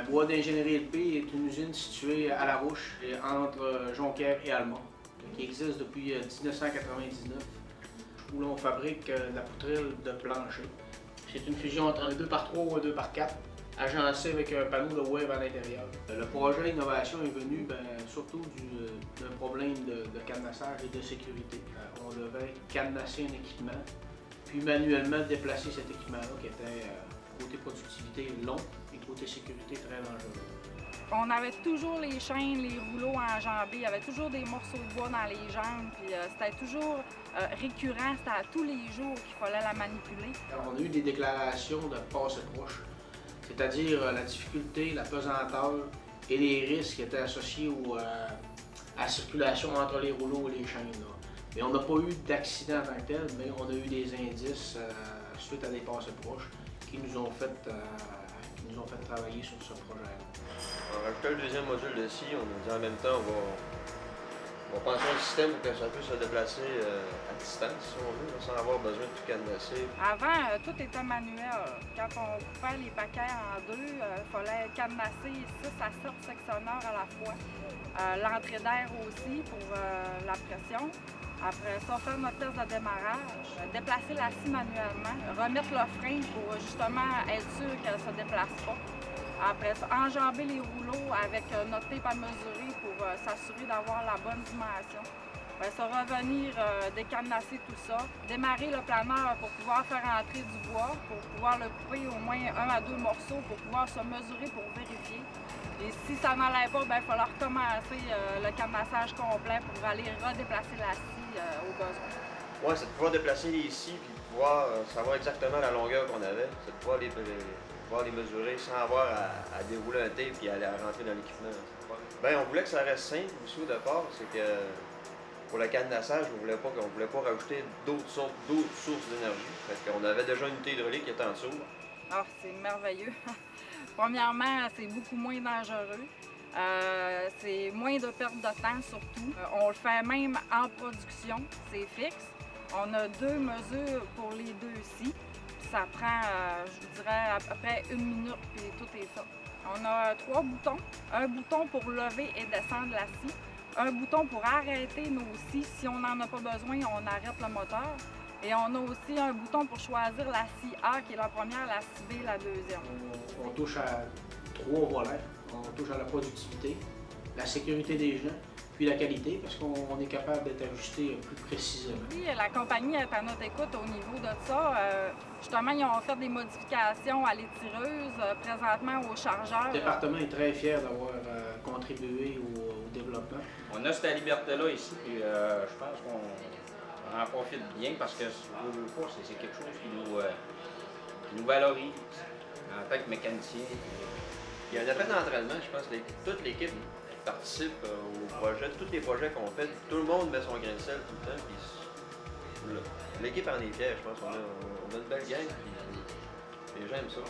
Bois d'ingénierie LP est une usine située à La Rouche, entre Jonquière et Alma, qui existe depuis 1999, où l'on fabrique de la poutrelle de plancher. C'est une fusion entre un 2x3 ou un 2x4, agencé avec un panneau de web à l'intérieur. Le projet innovation est venu surtout d'un problème de cadenassage et de sécurité. On devait cadenasser un équipement, puis manuellement déplacer cet équipement-là qui était côté productivité long et côté sécurité très dangereux. On avait toujours les chaînes, les rouleaux enjambés, il y avait toujours des morceaux de bois dans les jambes, puis c'était toujours récurrent, c'était à tous les jours qu'il fallait la manipuler. Alors, on a eu des déclarations de passe-proche, c'est-à-dire la difficulté, la pesanteur et les risques qui étaient associés à la circulation entre les rouleaux et les chaînes. Mais on n'a pas eu d'accident en tant que tel, mais on a eu des indices suite à des passe-proches qui nous ont fait travailler sur ce projet-là. En rajoutant le deuxième module de scie, on a dit en même temps on va penser un système pour que ça puisse se déplacer à distance, si on veut, sans avoir besoin de tout cadenasser. Avant, tout était manuel. Quand on coupait les paquets en deux, il fallait cadenasser 6 à 7 sectionneurs à la fois. L'entrée d'air aussi pour la pression. Après ça, faire notre test de démarrage, déplacer la scie manuellement, remettre le frein pour justement être sûr qu'elle ne se déplace pas. Après ça, enjamber les rouleaux avec notre tape à mesurer pour s'assurer d'avoir la bonne dimension. Après ça, revenir décadenasser tout ça, démarrer le planeur pour pouvoir faire entrer du bois, pour pouvoir le couper au moins 1 à 2 morceaux pour pouvoir se mesurer pour vérifier. Et si ça n'allait pas, il va falloir recommencer le cadenassage complet pour aller redéplacer la scie au besoin. Oui, c'est de pouvoir déplacer les scies et de pouvoir savoir exactement la longueur qu'on avait, c'est de pouvoir les mesurer sans avoir à dérouler un tape et à rentrer dans l'équipement. On voulait que ça reste simple aussi au départ, c'est que pour le cadenassage, on voulait pas rajouter d'autres sources d'énergie. Fait qu'on avait déjà une unité hydraulique qui était en dessous. Ah, c'est merveilleux. Premièrement, c'est beaucoup moins dangereux. C'est moins de perte de temps surtout. On le fait même en production, c'est fixe. On a 2 mesures pour les 2 scies. Ça prend, je vous dirais, à peu près 1 minute, puis tout est fait. On a 3 boutons. Un bouton pour lever et descendre la scie. Un bouton pour arrêter nos scies. Si on n'en a pas besoin, on arrête le moteur. Et on a aussi un bouton pour choisir la scie A qui est la première, la scie B la deuxième. On touche à 3 volets. On touche à la productivité, la sécurité des gens, puis la qualité, parce qu'on est capable d'être ajusté plus précisément. Oui, la compagnie est à notre écoute au niveau de ça. Justement, ils ont fait des modifications à l'étireuse, présentement au chargeur. Le département est très fier d'avoir contribué au développement. On a cette liberté-là ici, puis je pense qu'on en profite bien parce que c'est quelque chose qui nous valorise en tant que mécanicien. Il y a un appel d'entraînement, je pense que toute l'équipe participe au projet, tous les projets qu'on fait, tout le monde met son grain de sel tout le temps, puis l'équipe en est fière, je pense qu'on a une belle gang, puis les gens aiment ça.